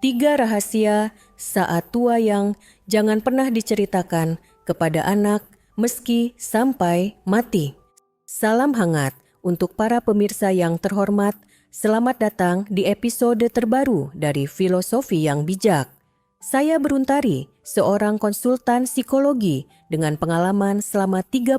3 rahasia saat tua yang jangan pernah diceritakan kepada anak meski sampai mati. Salam hangat untuk para pemirsa yang terhormat. Selamat datang di episode terbaru dari Filosofi yang Bijak. Saya Beruntari, seorang konsultan psikologi dengan pengalaman selama 36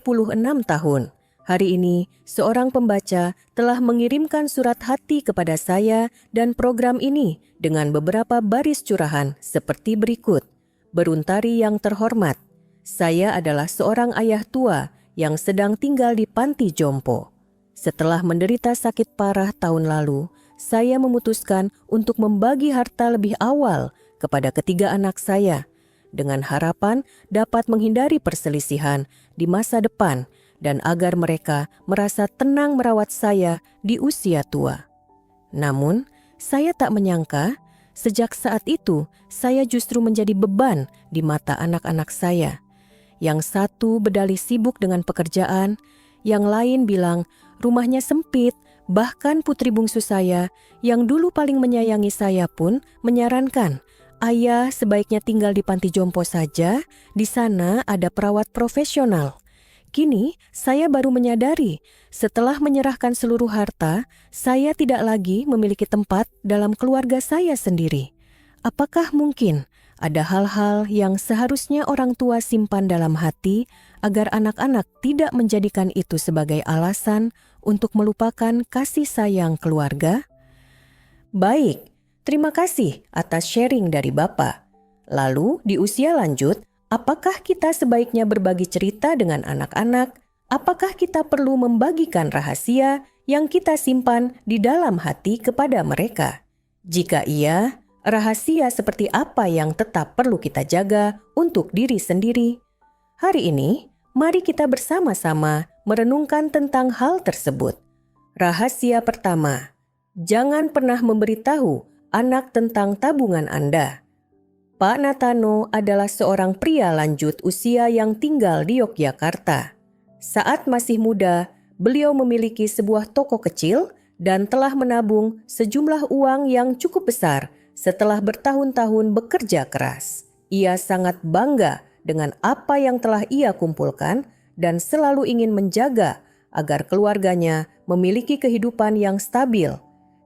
tahun. Hari ini, seorang pembaca telah mengirimkan surat hati kepada saya dan program ini dengan beberapa baris curahan seperti berikut. Beruntari yang terhormat, saya adalah seorang ayah tua yang sedang tinggal di panti jompo. Setelah menderita sakit parah tahun lalu, saya memutuskan untuk membagi harta lebih awal kepada ketiga anak saya dengan harapan dapat menghindari perselisihan di masa depan dan agar mereka merasa tenang merawat saya di usia tua. Namun, saya tak menyangka sejak saat itu saya justru menjadi beban di mata anak-anak saya. Yang satu berdalih sibuk dengan pekerjaan, yang lain bilang rumahnya sempit, bahkan putri bungsu saya yang dulu paling menyayangi saya pun menyarankan, "Ayah sebaiknya tinggal di panti jompo saja, di sana ada perawat profesional." Kini, saya baru menyadari, setelah menyerahkan seluruh harta, saya tidak lagi memiliki tempat dalam keluarga saya sendiri. Apakah mungkin ada hal-hal yang seharusnya orang tua simpan dalam hati agar anak-anak tidak menjadikan itu sebagai alasan untuk melupakan kasih sayang keluarga? Baik, terima kasih atas sharing dari Bapak. Lalu, di usia lanjut, apakah kita sebaiknya berbagi cerita dengan anak-anak? Apakah kita perlu membagikan rahasia yang kita simpan di dalam hati kepada mereka? Jika iya, rahasia seperti apa yang tetap perlu kita jaga untuk diri sendiri? Hari ini, mari kita bersama-sama merenungkan tentang hal tersebut. Rahasia pertama, jangan pernah memberitahu anak tentang tabungan Anda. Pak Natano adalah seorang pria lanjut usia yang tinggal di Yogyakarta. Saat masih muda, beliau memiliki sebuah toko kecil dan telah menabung sejumlah uang yang cukup besar setelah bertahun-tahun bekerja keras. Ia sangat bangga dengan apa yang telah ia kumpulkan dan selalu ingin menjaga agar keluarganya memiliki kehidupan yang stabil.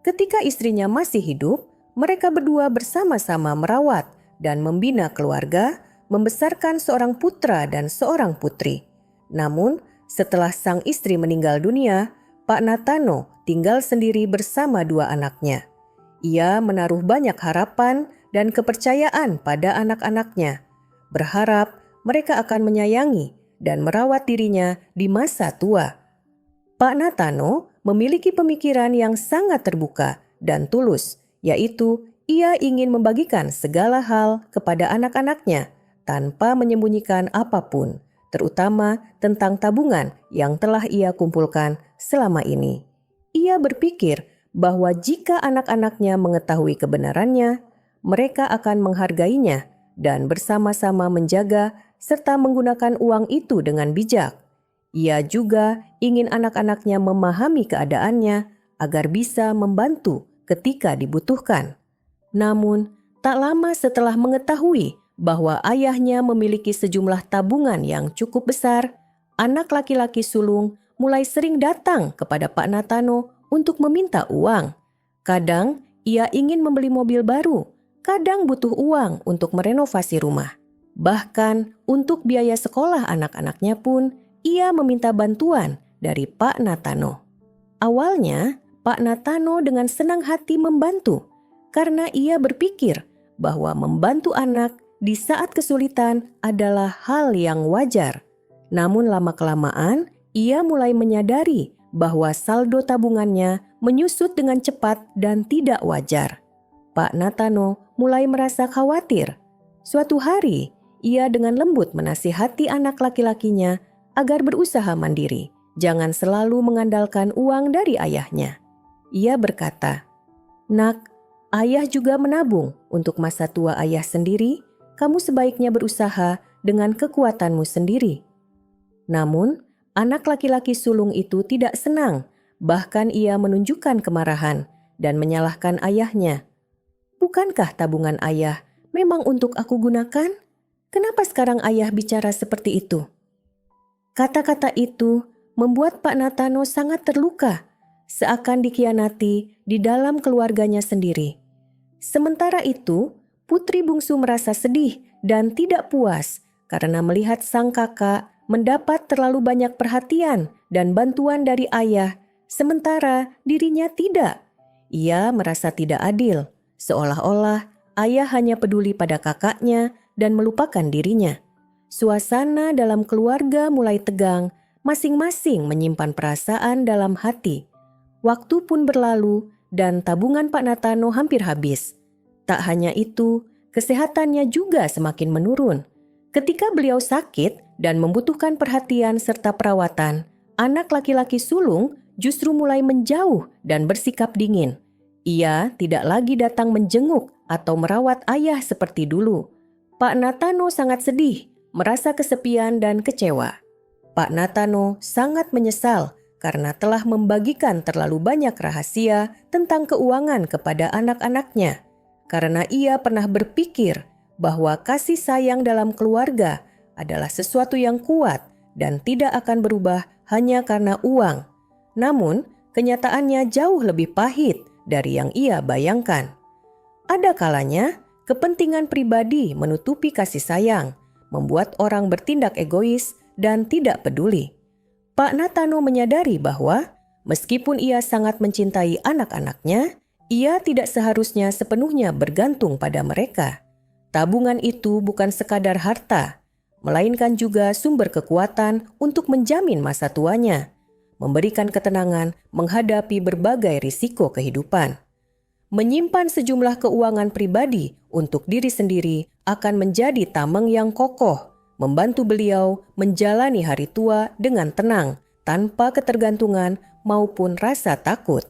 Ketika istrinya masih hidup, mereka berdua bersama-sama merawat dan membina keluarga, membesarkan seorang putra dan seorang putri. Namun, setelah sang istri meninggal dunia, Pak Natano tinggal sendiri bersama 2 anaknya. Ia menaruh banyak harapan dan kepercayaan pada anak-anaknya, berharap mereka akan menyayangi dan merawat dirinya di masa tua. Pak Natano memiliki pemikiran yang sangat terbuka dan tulus, yaitu ia ingin membagikan segala hal kepada anak-anaknya tanpa menyembunyikan apapun, terutama tentang tabungan yang telah ia kumpulkan selama ini. Ia berpikir bahwa jika anak-anaknya mengetahui kebenarannya, mereka akan menghargainya dan bersama-sama menjaga serta menggunakan uang itu dengan bijak. Ia juga ingin anak-anaknya memahami keadaannya agar bisa membantu ketika dibutuhkan. Namun, tak lama setelah mengetahui bahwa ayahnya memiliki sejumlah tabungan yang cukup besar, anak laki-laki sulung mulai sering datang kepada Pak Natano untuk meminta uang. Kadang ia ingin membeli mobil baru, kadang butuh uang untuk merenovasi rumah. Bahkan untuk biaya sekolah anak-anaknya pun ia meminta bantuan dari Pak Natano. Awalnya, Pak Natano dengan senang hati membantu, karena ia berpikir bahwa membantu anak di saat kesulitan adalah hal yang wajar. Namun lama-kelamaan, ia mulai menyadari bahwa saldo tabungannya menyusut dengan cepat dan tidak wajar. Pak Natano mulai merasa khawatir. Suatu hari, ia dengan lembut menasihati anak laki-lakinya agar berusaha mandiri, jangan selalu mengandalkan uang dari ayahnya. Ia berkata, "Nak, ayah juga menabung untuk masa tua ayah sendiri. Kamu sebaiknya berusaha dengan kekuatanmu sendiri." Namun, anak laki-laki sulung itu tidak senang, bahkan ia menunjukkan kemarahan dan menyalahkan ayahnya. Bukankah tabungan ayah memang untuk aku gunakan? Kenapa sekarang ayah bicara seperti itu?" Kata-kata itu membuat Pak Natano sangat terluka, seakan dikhianati di dalam keluarganya sendiri. Sementara itu, putri bungsu merasa sedih dan tidak puas karena melihat sang kakak mendapat terlalu banyak perhatian dan bantuan dari ayah, sementara dirinya tidak. Ia merasa tidak adil, seolah-olah ayah hanya peduli pada kakaknya dan melupakan dirinya. Suasana dalam keluarga mulai tegang, masing-masing menyimpan perasaan dalam hati. Waktu pun berlalu dan tabungan Pak Natano hampir habis. Tak hanya itu, kesehatannya juga semakin menurun. Ketika beliau sakit dan membutuhkan perhatian serta perawatan, anak laki-laki sulung justru mulai menjauh dan bersikap dingin. Ia tidak lagi datang menjenguk atau merawat ayah seperti dulu. Pak Natano sangat sedih, merasa kesepian dan kecewa. Pak Natano sangat menyesal karena telah membagikan terlalu banyak rahasia tentang keuangan kepada anak-anaknya. Karena ia pernah berpikir bahwa kasih sayang dalam keluarga adalah sesuatu yang kuat dan tidak akan berubah hanya karena uang. Namun, kenyataannya jauh lebih pahit dari yang ia bayangkan. Ada kalanya, kepentingan pribadi menutupi kasih sayang, membuat orang bertindak egois dan tidak peduli. Pak Natano menyadari bahwa meskipun ia sangat mencintai anak-anaknya, ia tidak seharusnya sepenuhnya bergantung pada mereka. Tabungan itu bukan sekadar harta, melainkan juga sumber kekuatan untuk menjamin masa tuanya, memberikan ketenangan menghadapi berbagai risiko kehidupan. Menyimpan sejumlah keuangan pribadi untuk diri sendiri akan menjadi tameng yang kokoh, membantu beliau menjalani hari tua dengan tenang, tanpa ketergantungan maupun rasa takut.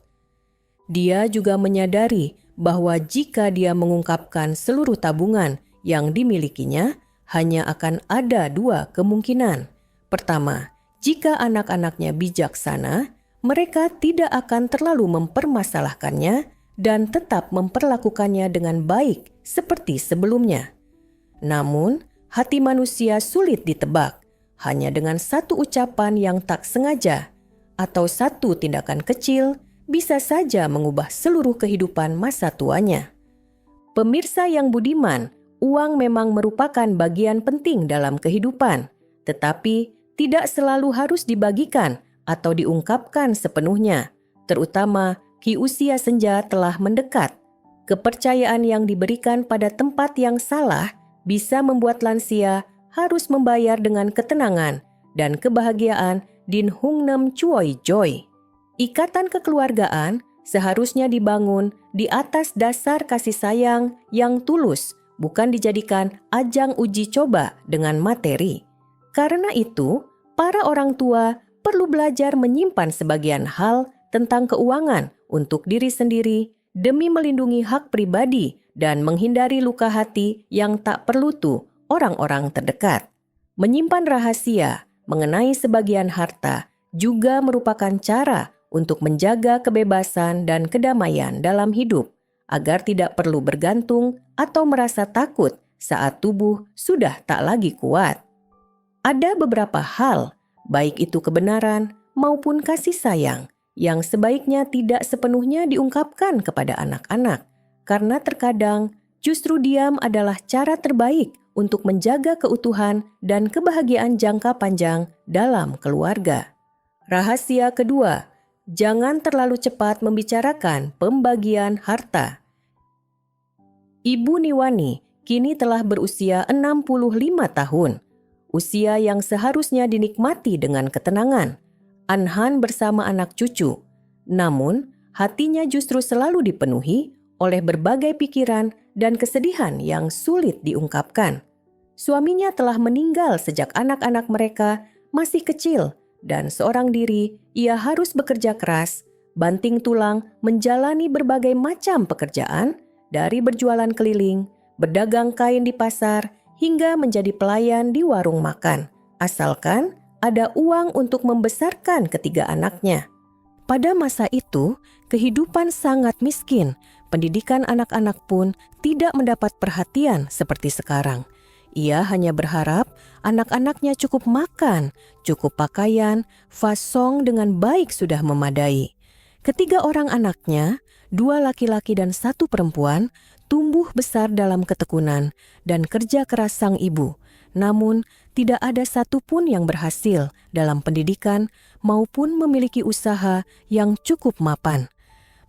Dia juga menyadari bahwa jika dia mengungkapkan seluruh tabungan yang dimilikinya, hanya akan ada dua kemungkinan. Pertama, jika anak-anaknya bijaksana, mereka tidak akan terlalu mempermasalahkannya dan tetap memperlakukannya dengan baik seperti sebelumnya. Namun, hati manusia sulit ditebak hanya dengan satu ucapan yang tak sengaja atau satu tindakan kecil bisa saja mengubah seluruh kehidupan masa tuanya. Pemirsa yang budiman, uang memang merupakan bagian penting dalam kehidupan, tetapi tidak selalu harus dibagikan atau diungkapkan sepenuhnya, terutama ki usia senja telah mendekat. Kepercayaan yang diberikan pada tempat yang salah bisa membuat lansia harus membayar dengan ketenangan dan kebahagiaan din hungnem cuoi joy. Ikatan kekeluargaan seharusnya dibangun di atas dasar kasih sayang yang tulus, bukan dijadikan ajang uji coba dengan materi. Karena itu, para orang tua perlu belajar menyimpan sebagian hal tentang keuangan untuk diri sendiri demi melindungi hak pribadi dan menghindari luka hati yang tak perlu tuh orang-orang terdekat. Menyimpan rahasia mengenai sebagian harta juga merupakan cara untuk menjaga kebebasan dan kedamaian dalam hidup, agar tidak perlu bergantung atau merasa takut saat tubuh sudah tak lagi kuat. Ada beberapa hal, baik itu kebenaran maupun kasih sayang, yang sebaiknya tidak sepenuhnya diungkapkan kepada anak-anak, karena terkadang justru diam adalah cara terbaik untuk menjaga keutuhan dan kebahagiaan jangka panjang dalam keluarga. Rahasia kedua, jangan terlalu cepat membicarakan pembagian harta. Ibu Niwani kini telah berusia 65 tahun, usia yang seharusnya dinikmati dengan ketenangan. Anhan bersama anak cucu, namun hatinya justru selalu dipenuhi oleh berbagai pikiran dan kesedihan yang sulit diungkapkan. Suaminya telah meninggal sejak anak-anak mereka masih kecil dan seorang diri ia harus bekerja keras, banting tulang menjalani berbagai macam pekerjaan dari berjualan keliling, berdagang kain di pasar, hingga menjadi pelayan di warung makan, asalkan ada uang untuk membesarkan ketiga anaknya. Pada masa itu, kehidupan sangat miskin. pendidikan anak-anak pun tidak mendapat perhatian seperti sekarang. Ia hanya berharap anak-anaknya cukup makan, cukup pakaian, fasong dengan baik sudah memadai. Ketiga orang anaknya, 2 laki-laki dan 1 perempuan, tumbuh besar dalam ketekunan dan kerja keras sang ibu. Namun, tidak ada satupun yang berhasil dalam pendidikan maupun memiliki usaha yang cukup mapan.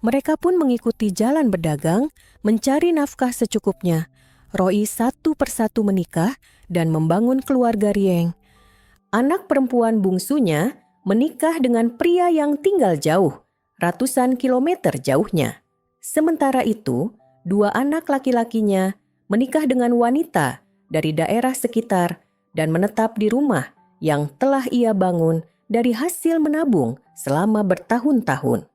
Mereka pun mengikuti jalan berdagang, mencari nafkah secukupnya. Roy satu persatu menikah dan membangun keluarga rieng. Anak perempuan bungsunya menikah dengan pria yang tinggal jauh, ratusan kilometer jauhnya. Sementara itu, 2 anak laki-lakinya menikah dengan wanita dari daerah sekitar dan menetap di rumah yang telah ia bangun dari hasil menabung selama bertahun-tahun.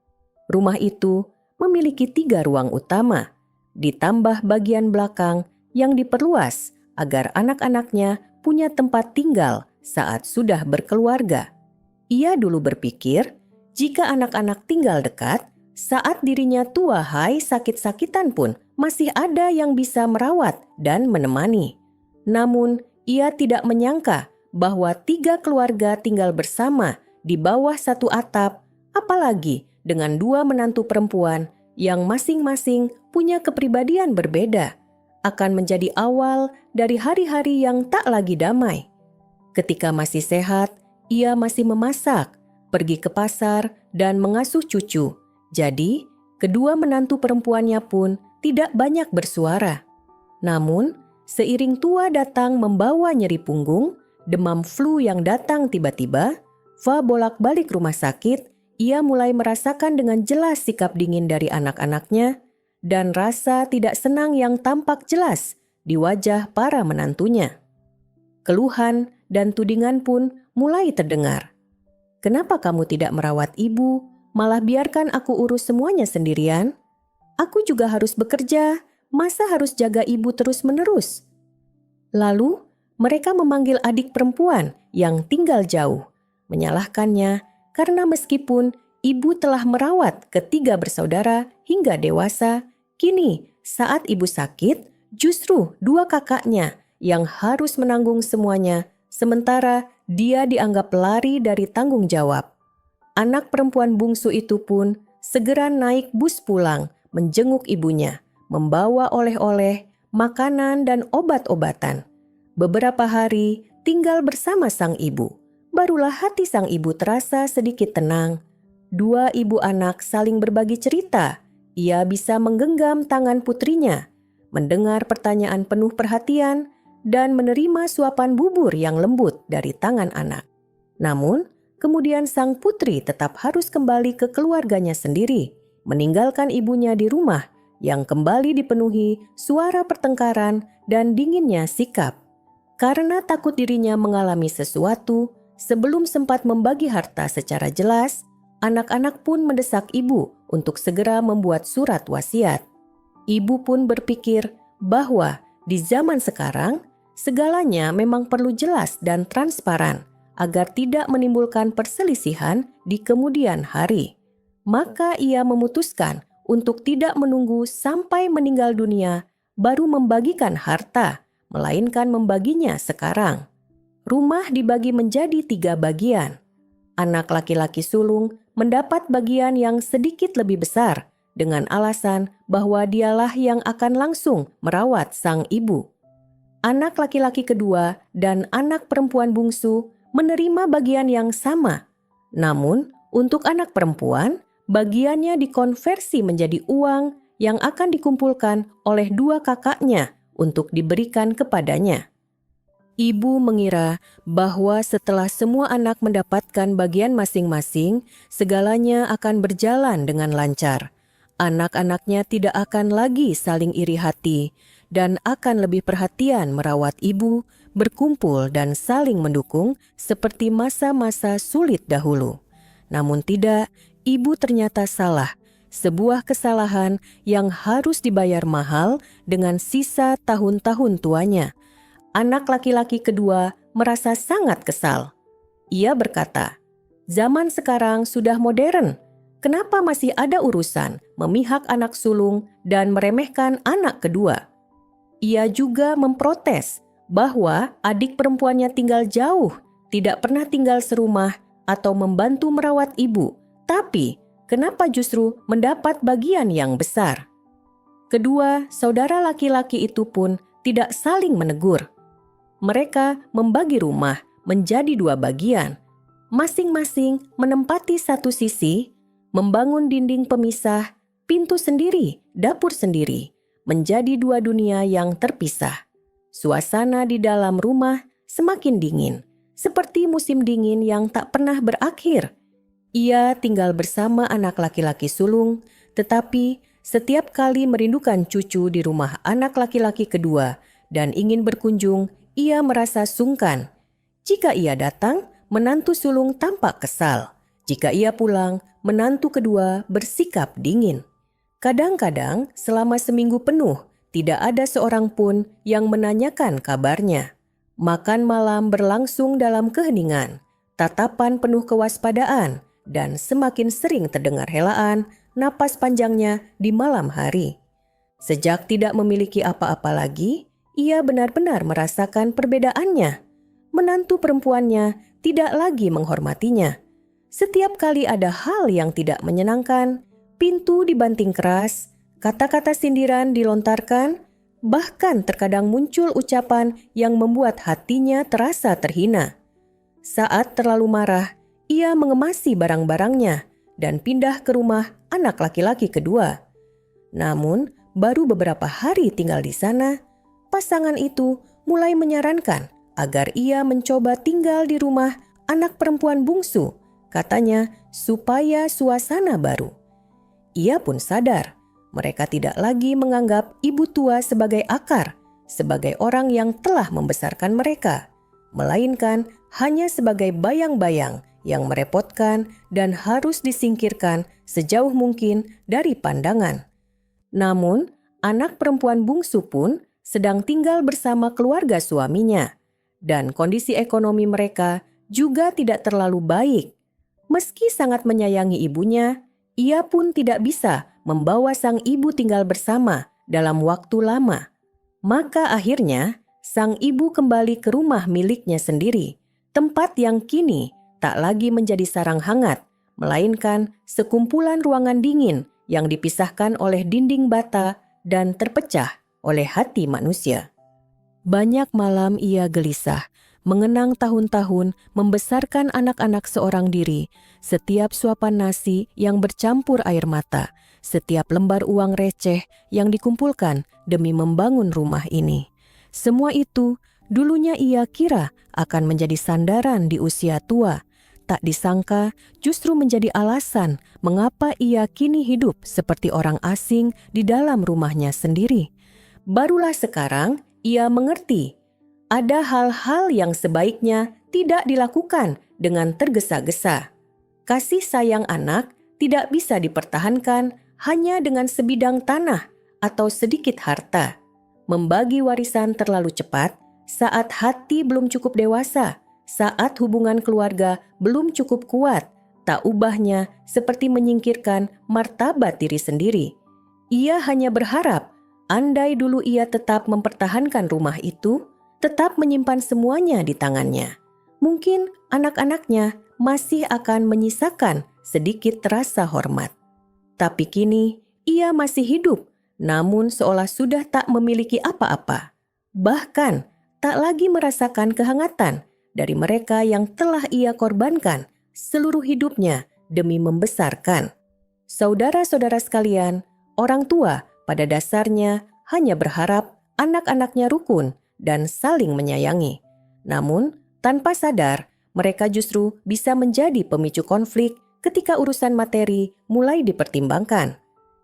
Rumah itu memiliki 3 ruang utama, ditambah bagian belakang yang diperluas agar anak-anaknya punya tempat tinggal saat sudah berkeluarga. Ia dulu berpikir, jika anak-anak tinggal dekat, saat dirinya tua hai sakit-sakitan pun masih ada yang bisa merawat dan menemani. Namun, ia tidak menyangka bahwa 3 keluarga tinggal bersama di bawah satu atap, apalagi dengan 2 menantu perempuan yang masing-masing punya kepribadian berbeda, akan menjadi awal dari hari-hari yang tak lagi damai. Ketika masih sehat, ia masih memasak, pergi ke pasar, dan mengasuh cucu. Jadi, kedua menantu perempuannya pun tidak banyak bersuara. Namun, seiring tua datang membawa nyeri punggung, demam flu yang datang tiba-tiba, Va bolak-balik rumah sakit, ia mulai merasakan dengan jelas sikap dingin dari anak-anaknya dan rasa tidak senang yang tampak jelas di wajah para menantunya. Keluhan dan tudingan pun mulai terdengar. "Kenapa kamu tidak merawat ibu, malah biarkan aku urus semuanya sendirian? Aku juga harus bekerja, masa harus jaga ibu terus-menerus?" Lalu, mereka memanggil adik perempuan yang tinggal jauh, menyalahkannya karena meskipun ibu telah merawat ketiga bersaudara hingga dewasa, kini saat ibu sakit, justru 2 kakaknya yang harus menanggung semuanya, sementara dia dianggap lari dari tanggung jawab. Anak perempuan bungsu itu pun segera naik bus pulang, menjenguk ibunya, membawa oleh-oleh, makanan, dan obat-obatan. Beberapa hari tinggal bersama sang ibu. Barulah hati sang ibu terasa sedikit tenang. 2 ibu anak saling berbagi cerita. Ia bisa menggenggam tangan putrinya, mendengar pertanyaan penuh perhatian, dan menerima suapan bubur yang lembut dari tangan anak. Namun, kemudian sang putri tetap harus kembali ke keluarganya sendiri, meninggalkan ibunya di rumah yang kembali dipenuhi suara pertengkaran dan dinginnya sikap. Karena takut dirinya mengalami sesuatu, sebelum sempat membagi harta secara jelas, anak-anak pun mendesak ibu untuk segera membuat surat wasiat. Ibu pun berpikir bahwa di zaman sekarang, segalanya memang perlu jelas dan transparan agar tidak menimbulkan perselisihan di kemudian hari. Maka ia memutuskan untuk tidak menunggu sampai meninggal dunia baru membagikan harta, melainkan membaginya sekarang. Rumah dibagi menjadi 3 bagian. Anak laki-laki sulung mendapat bagian yang sedikit lebih besar dengan alasan bahwa dialah yang akan langsung merawat sang ibu. Anak laki-laki kedua dan anak perempuan bungsu menerima bagian yang sama. Namun, untuk anak perempuan, bagiannya dikonversi menjadi uang yang akan dikumpulkan oleh 2 kakaknya untuk diberikan kepadanya. Ibu mengira bahwa setelah semua anak mendapatkan bagian masing-masing, segalanya akan berjalan dengan lancar. Anak-anaknya tidak akan lagi saling iri hati dan akan lebih perhatian merawat ibu, berkumpul dan saling mendukung seperti masa-masa sulit dahulu. Namun tidak, ibu ternyata salah. Sebuah kesalahan yang harus dibayar mahal dengan sisa tahun-tahun tuanya. Anak laki-laki kedua merasa sangat kesal. Ia berkata, "Zaman sekarang sudah modern. Kenapa masih ada urusan memihak anak sulung dan meremehkan anak kedua. Ia juga memprotes bahwa adik perempuannya tinggal jauh, tidak pernah tinggal serumah atau membantu merawat ibu, tapi kenapa justru mendapat bagian yang besar? Kedua saudara laki-laki itu pun tidak saling menegur. Mereka membagi rumah menjadi dua bagian, masing-masing menempati satu sisi, membangun dinding pemisah, pintu sendiri, dapur sendiri, menjadi dua dunia yang terpisah. Suasana di dalam rumah semakin dingin, seperti musim dingin yang tak pernah berakhir. Ia tinggal bersama anak laki-laki sulung, tetapi setiap kali merindukan cucu di rumah anak laki-laki kedua dan ingin berkunjung, ia merasa sungkan. Jika ia datang, menantu sulung tampak kesal. Jika ia pulang, menantu kedua bersikap dingin. Kadang-kadang selama seminggu penuh, tidak ada seorang pun yang menanyakan kabarnya. Makan malam berlangsung dalam keheningan, tatapan penuh kewaspadaan, dan semakin sering terdengar helaan napas panjangnya di malam hari. Sejak tidak memiliki apa-apa lagi, ia benar-benar merasakan perbedaannya. Menantu perempuannya tidak lagi menghormatinya. Setiap kali ada hal yang tidak menyenangkan, pintu dibanting keras, kata-kata sindiran dilontarkan, bahkan terkadang muncul ucapan yang membuat hatinya terasa terhina. Saat terlalu marah, ia mengemasi barang-barangnya dan pindah ke rumah anak laki-laki kedua. Namun, baru beberapa hari tinggal di sana, pasangan itu mulai menyarankan agar ia mencoba tinggal di rumah anak perempuan bungsu, katanya supaya suasana baru. Ia pun sadar, mereka tidak lagi menganggap ibu tua sebagai akar, sebagai orang yang telah membesarkan mereka, melainkan hanya sebagai bayang-bayang yang merepotkan dan harus disingkirkan sejauh mungkin dari pandangan. Namun, anak perempuan bungsu pun sedang tinggal bersama keluarga suaminya, dan kondisi ekonomi mereka juga tidak terlalu baik. Meski sangat menyayangi ibunya, ia pun tidak bisa membawa sang ibu tinggal bersama dalam waktu lama. Maka akhirnya, sang ibu kembali ke rumah miliknya sendiri, tempat yang kini tak lagi menjadi sarang hangat, melainkan sekumpulan ruangan dingin yang dipisahkan oleh dinding bata dan terpecah oleh hati manusia. Banyak malam ia gelisah, mengenang tahun-tahun membesarkan anak-anak seorang diri, setiap suapan nasi yang bercampur air mata, setiap lembar uang receh yang dikumpulkan demi membangun rumah ini. Semua itu dulunya ia kira akan menjadi sandaran di usia tua. Tak disangka justru menjadi alasan mengapa ia kini hidup seperti orang asing di dalam rumahnya sendiri. Barulah sekarang ia mengerti, ada hal-hal yang sebaiknya tidak dilakukan dengan tergesa-gesa. Kasih sayang anak tidak bisa dipertahankan hanya dengan sebidang tanah atau sedikit harta. Membagi warisan terlalu cepat saat hati belum cukup dewasa, saat hubungan keluarga belum cukup kuat, tak ubahnya seperti menyingkirkan martabat diri sendiri. Ia hanya berharap, andai dulu ia tetap mempertahankan rumah itu, tetap menyimpan semuanya di tangannya, mungkin anak-anaknya masih akan menyisakan sedikit rasa hormat. Tapi kini ia masih hidup, namun seolah sudah tak memiliki apa-apa. Bahkan tak lagi merasakan kehangatan dari mereka yang telah ia korbankan seluruh hidupnya demi membesarkan. Saudara-saudara sekalian, orang tua pada dasarnya hanya berharap anak-anaknya rukun dan saling menyayangi. Namun, tanpa sadar, mereka justru bisa menjadi pemicu konflik ketika urusan materi mulai dipertimbangkan.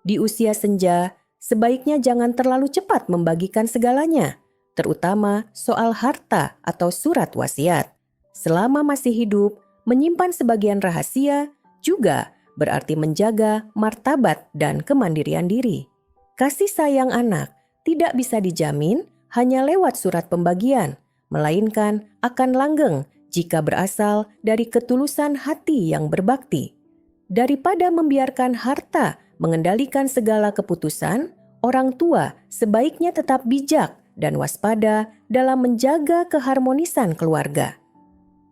Di usia senja, sebaiknya jangan terlalu cepat membagikan segalanya, terutama soal harta atau surat wasiat. Selama masih hidup, menyimpan sebagian rahasia juga berarti menjaga martabat dan kemandirian diri. Kasih sayang anak tidak bisa dijamin hanya lewat surat pembagian, melainkan akan langgeng jika berasal dari ketulusan hati yang berbakti. Daripada membiarkan harta mengendalikan segala keputusan, orang tua sebaiknya tetap bijak dan waspada dalam menjaga keharmonisan keluarga.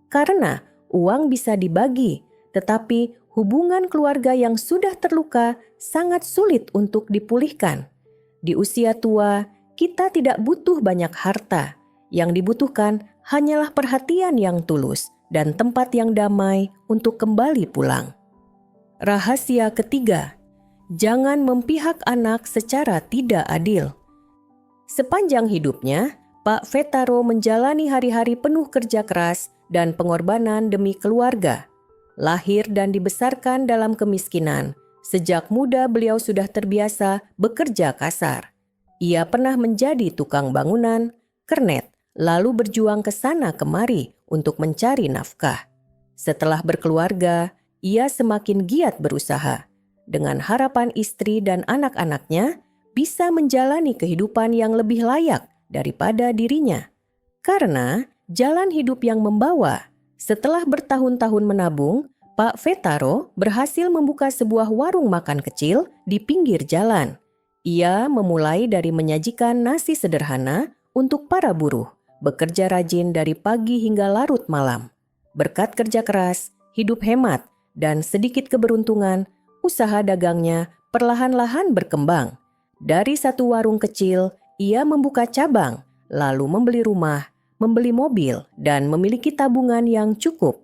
Karena uang bisa dibagi, tetapi hubungan keluarga yang sudah terluka sangat sulit untuk dipulihkan. Di usia tua, kita tidak butuh banyak harta. Yang dibutuhkan hanyalah perhatian yang tulus dan tempat yang damai untuk kembali pulang. Rahasia ketiga, jangan memihak anak secara tidak adil. Sepanjang hidupnya, Pak Vetaro menjalani hari-hari penuh kerja keras dan pengorbanan demi keluarga. Lahir dan dibesarkan dalam kemiskinan, sejak muda beliau sudah terbiasa bekerja kasar. Ia pernah menjadi tukang bangunan, kernet, lalu berjuang ke sana kemari untuk mencari nafkah. Setelah berkeluarga, ia semakin giat berusaha. Dengan harapan istri dan anak-anaknya bisa menjalani kehidupan yang lebih layak daripada dirinya. Karena jalan hidup yang membawa. Setelah bertahun-tahun menabung, Pak Vetaro berhasil membuka sebuah warung makan kecil di pinggir jalan. Ia memulai dari menyajikan nasi sederhana untuk para buruh, bekerja rajin dari pagi hingga larut malam. Berkat kerja keras, hidup hemat, dan sedikit keberuntungan, usaha dagangnya perlahan-lahan berkembang. Dari satu warung kecil, ia membuka cabang, lalu membeli rumah, membeli mobil, dan memiliki tabungan yang cukup.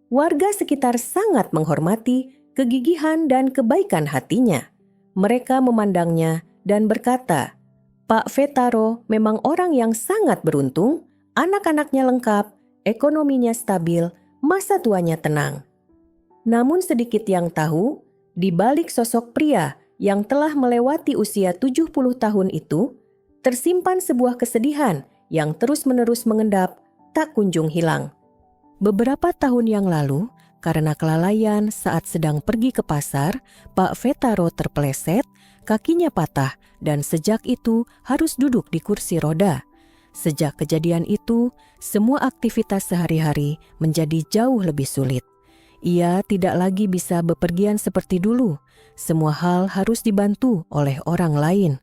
Warga sekitar sangat menghormati kegigihan dan kebaikan hatinya. Mereka memandangnya dan berkata, Pak Vetaro memang orang yang sangat beruntung, anak-anaknya lengkap, ekonominya stabil, masa tuanya tenang. Namun sedikit yang tahu, di balik sosok pria yang telah melewati usia 70 tahun itu, tersimpan sebuah kesedihan yang terus-menerus mengendap, tak kunjung hilang. Beberapa tahun yang lalu, karena kelalaian saat sedang pergi ke pasar, Pak Vetaro terpeleset, kakinya patah, dan sejak itu harus duduk di kursi roda. Sejak kejadian itu, semua aktivitas sehari-hari menjadi jauh lebih sulit. Ia tidak lagi bisa bepergian seperti dulu. Semua hal harus dibantu oleh orang lain.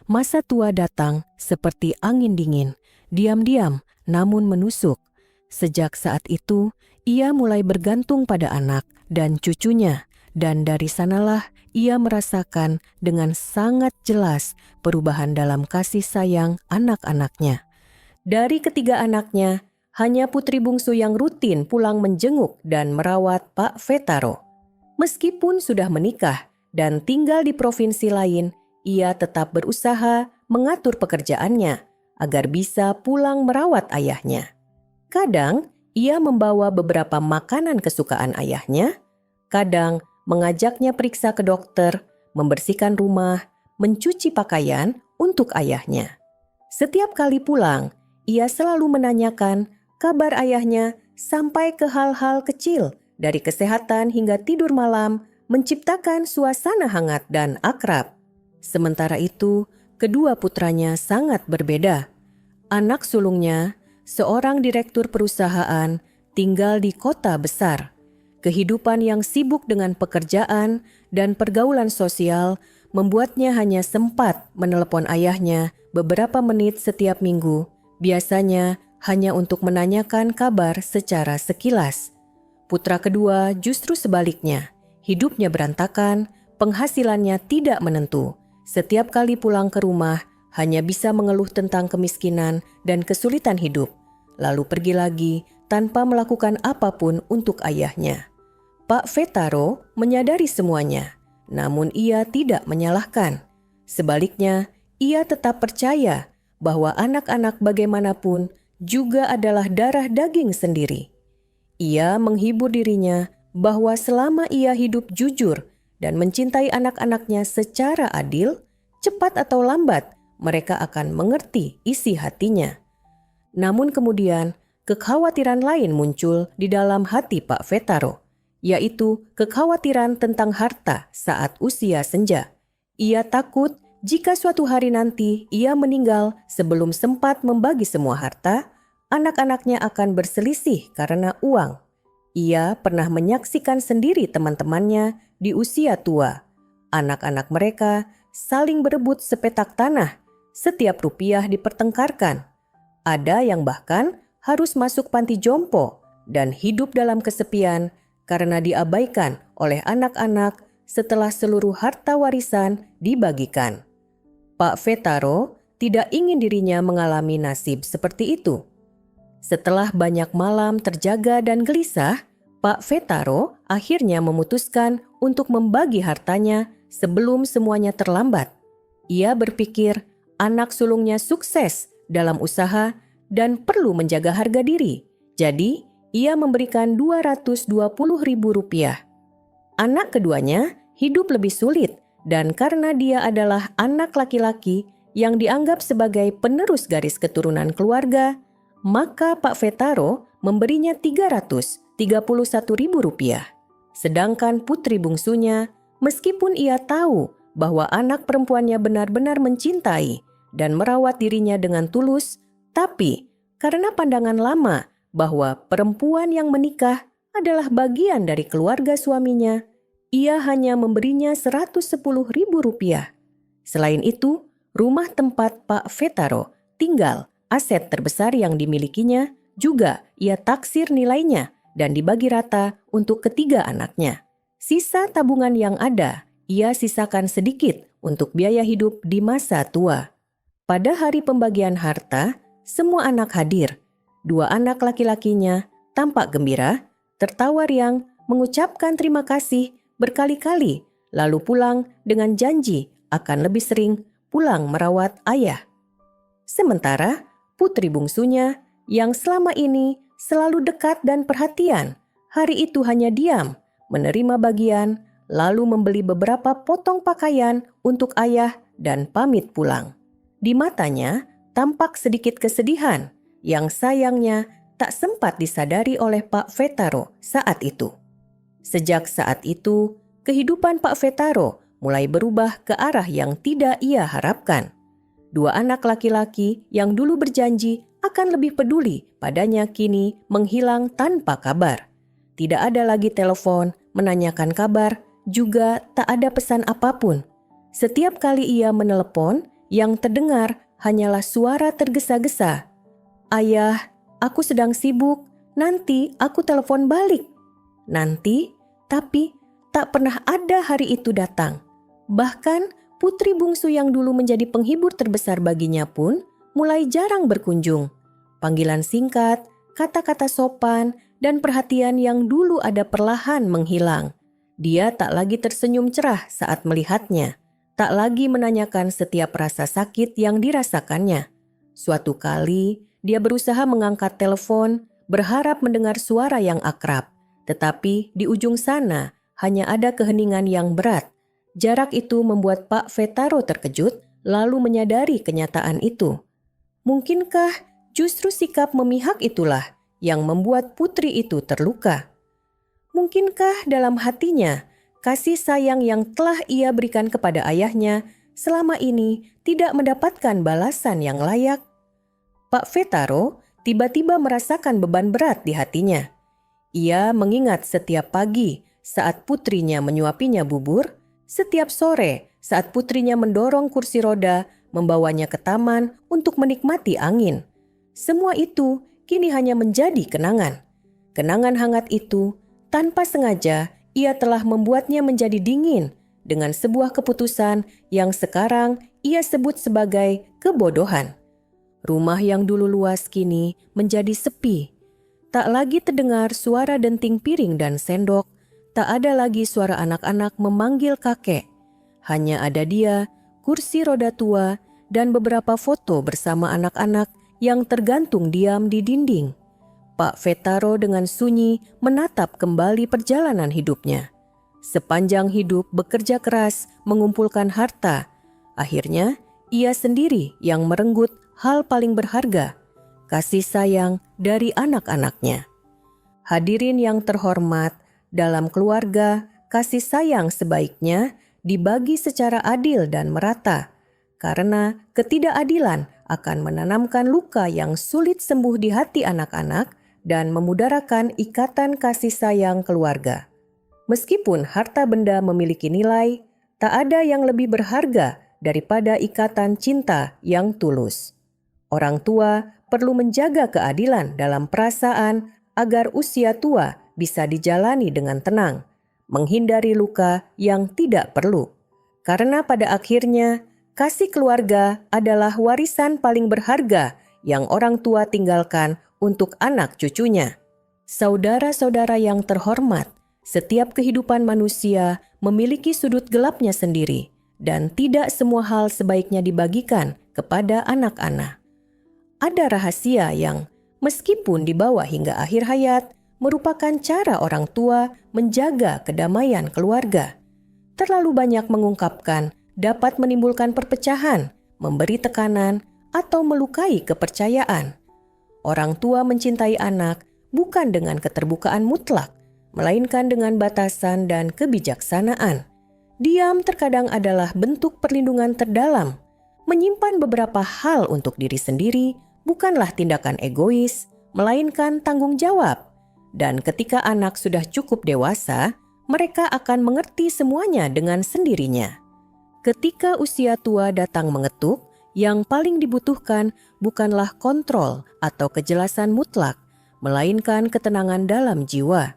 Masa tua datang seperti angin dingin, diam-diam namun menusuk. Sejak saat itu, ia mulai bergantung pada anak dan cucunya, dan dari sanalah ia merasakan dengan sangat jelas perubahan dalam kasih sayang anak-anaknya. Dari ketiga anaknya, hanya putri bungsu yang rutin pulang menjenguk dan merawat Pak Vetaro. Meskipun sudah menikah dan tinggal di provinsi lain, ia tetap berusaha mengatur pekerjaannya agar bisa pulang merawat ayahnya. Kadang, ia membawa beberapa makanan kesukaan ayahnya, kadang mengajaknya periksa ke dokter, membersihkan rumah, mencuci pakaian untuk ayahnya. Setiap kali pulang, ia selalu menanyakan kabar ayahnya sampai ke hal-hal kecil, dari kesehatan hingga tidur malam, menciptakan suasana hangat dan akrab. Sementara itu, kedua putranya sangat berbeda. Anak sulungnya, seorang direktur perusahaan, tinggal di kota besar. Kehidupan yang sibuk dengan pekerjaan dan pergaulan sosial membuatnya hanya sempat menelepon ayahnya beberapa menit setiap minggu, biasanya hanya untuk menanyakan kabar secara sekilas. Putra kedua justru sebaliknya, hidupnya berantakan, penghasilannya tidak menentu. Setiap kali pulang ke rumah, hanya bisa mengeluh tentang kemiskinan dan kesulitan hidup, lalu pergi lagi tanpa melakukan apapun untuk ayahnya. Pak Vetaro menyadari semuanya, namun ia tidak menyalahkan. Sebaliknya, ia tetap percaya bahwa anak-anak bagaimanapun juga adalah darah daging sendiri. Ia menghibur dirinya bahwa selama ia hidup jujur dan mencintai anak-anaknya secara adil, cepat atau lambat mereka akan mengerti isi hatinya. Namun kemudian, kekhawatiran lain muncul di dalam hati Pak Vetaro, yaitu kekhawatiran tentang harta saat usia senja. Ia takut jika suatu hari nanti ia meninggal sebelum sempat membagi semua harta, anak-anaknya akan berselisih karena uang. Ia pernah menyaksikan sendiri teman-temannya di usia tua. Anak-anak mereka saling berebut sepetak tanah, setiap rupiah dipertengkarkan. Ada yang bahkan harus masuk panti jompo dan hidup dalam kesepian karena diabaikan oleh anak-anak setelah seluruh harta warisan dibagikan. Pak Vetaro tidak ingin dirinya mengalami nasib seperti itu. Setelah banyak malam terjaga dan gelisah, Pak Vetaro akhirnya memutuskan untuk membagi hartanya sebelum semuanya terlambat. Ia berpikir anak sulungnya sukses dalam usaha dan perlu menjaga harga diri. Jadi, ia memberikan Rp220.000. Anak keduanya hidup lebih sulit dan karena dia adalah anak laki-laki yang dianggap sebagai penerus garis keturunan keluarga, maka Pak Vetaro memberinya Rp331.000. Sedangkan putri bungsunya, meskipun ia tahu bahwa anak perempuannya benar-benar mencintai dan merawat dirinya dengan tulus, tapi karena pandangan lama bahwa perempuan yang menikah adalah bagian dari keluarga suaminya, ia hanya memberinya Rp110.000. Selain itu, rumah tempat Pak Vetaro tinggal, aset terbesar yang dimilikinya, juga ia taksir nilainya dan dibagi rata untuk ketiga anaknya. Sisa tabungan yang ada, ia sisakan sedikit untuk biaya hidup di masa tua. Pada hari pembagian harta, semua anak hadir. 2 anak laki-lakinya tampak gembira, tertawa riang, mengucapkan terima kasih berkali-kali, lalu pulang dengan janji akan lebih sering pulang merawat ayah. Sementara putri bungsunya yang selama ini selalu dekat dan perhatian, hari itu hanya diam, menerima bagian, lalu membeli beberapa potong pakaian untuk ayah dan pamit pulang. Di matanya tampak sedikit kesedihan yang sayangnya tak sempat disadari oleh Pak Vetaro saat itu. Sejak saat itu, kehidupan Pak Vetaro mulai berubah ke arah yang tidak ia harapkan. 2 anak laki-laki yang dulu berjanji akan lebih peduli padanya kini menghilang tanpa kabar. Tidak ada lagi telepon, menanyakan kabar, juga tak ada pesan apapun. Setiap kali ia menelepon, yang terdengar hanyalah suara tergesa-gesa. "Ayah, aku sedang sibuk, nanti aku telepon balik." Nanti, tapi tak pernah ada hari itu datang. Bahkan putri bungsu yang dulu menjadi penghibur terbesar baginya pun mulai jarang berkunjung. Panggilan singkat, kata-kata sopan, dan perhatian yang dulu ada perlahan menghilang. Dia tak lagi tersenyum cerah saat melihatnya, tak lagi menanyakan setiap rasa sakit yang dirasakannya. Suatu kali, dia berusaha mengangkat telepon, berharap mendengar suara yang akrab. Tetapi di ujung sana hanya ada keheningan yang berat. Jarak itu membuat Pak Vetaro terkejut, lalu menyadari kenyataan itu. Mungkinkah justru sikap memihak itulah yang membuat putri itu terluka? Mungkinkah dalam hatinya, kasih sayang yang telah ia berikan kepada ayahnya selama ini tidak mendapatkan balasan yang layak? Pak Vetaro tiba-tiba merasakan beban berat di hatinya. Ia mengingat setiap pagi saat putrinya menyuapinya bubur, setiap sore saat putrinya mendorong kursi roda membawanya ke taman untuk menikmati angin. Semua itu kini hanya menjadi kenangan. Kenangan hangat itu tanpa sengaja ia telah membuatnya menjadi dingin dengan sebuah keputusan yang sekarang ia sebut sebagai kebodohan. Rumah yang dulu luas kini menjadi sepi. Tak lagi terdengar suara denting piring dan sendok, tak ada lagi suara anak-anak memanggil kakek. Hanya ada dia, kursi roda tua, dan beberapa foto bersama anak-anak yang tergantung diam di dinding. Pak Vetaro dengan sunyi menatap kembali perjalanan hidupnya. Sepanjang hidup bekerja keras mengumpulkan harta. Akhirnya, ia sendiri yang merenggut hal paling berharga, kasih sayang dari anak-anaknya. Hadirin yang terhormat, dalam keluarga, kasih sayang sebaiknya dibagi secara adil dan merata, karena ketidakadilan akan menanamkan luka yang sulit sembuh di hati anak-anak dan memudarakan ikatan kasih sayang keluarga. Meskipun harta benda memiliki nilai, Tak ada yang lebih berharga daripada ikatan cinta yang tulus. Orang tua perlu menjaga keadilan dalam perasaan agar usia tua bisa dijalani dengan tenang, menghindari luka yang tidak perlu. Karena pada akhirnya, kasih keluarga adalah warisan paling berharga yang orang tua tinggalkan untuk anak cucunya. Saudara-saudara yang terhormat, setiap kehidupan manusia memiliki sudut gelapnya sendiri, dan tidak semua hal sebaiknya dibagikan kepada anak-anak. Ada rahasia yang, meskipun dibawa hingga akhir hayat, merupakan cara orang tua menjaga kedamaian keluarga. Terlalu banyak mengungkapkan dapat menimbulkan perpecahan, memberi tekanan, atau melukai kepercayaan. Orang tua mencintai anak bukan dengan keterbukaan mutlak, melainkan dengan batasan dan kebijaksanaan. Diam terkadang adalah bentuk perlindungan terdalam. Menyimpan beberapa hal untuk diri sendiri bukanlah tindakan egois, melainkan tanggung jawab. Dan ketika anak sudah cukup dewasa, mereka akan mengerti semuanya dengan sendirinya. Ketika usia tua datang mengetuk, yang paling dibutuhkan bukanlah kontrol atau kejelasan mutlak, melainkan ketenangan dalam jiwa.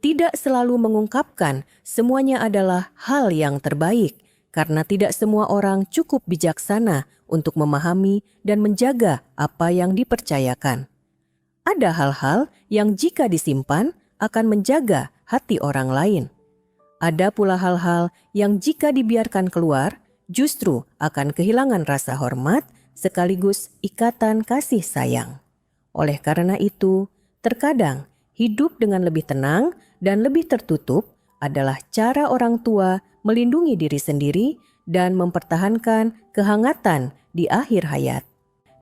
Tidak selalu mengungkapkan semuanya adalah hal yang terbaik, karena tidak semua orang cukup bijaksana untuk memahami dan menjaga apa yang dipercayakan. Ada hal-hal yang jika disimpan akan menjaga hati orang lain. Ada pula hal-hal yang jika dibiarkan keluar justru akan kehilangan rasa hormat sekaligus ikatan kasih sayang. Oleh karena itu, terkadang hidup dengan lebih tenang dan lebih tertutup adalah cara orang tua melindungi diri sendiri dan mempertahankan kehangatan di akhir hayat.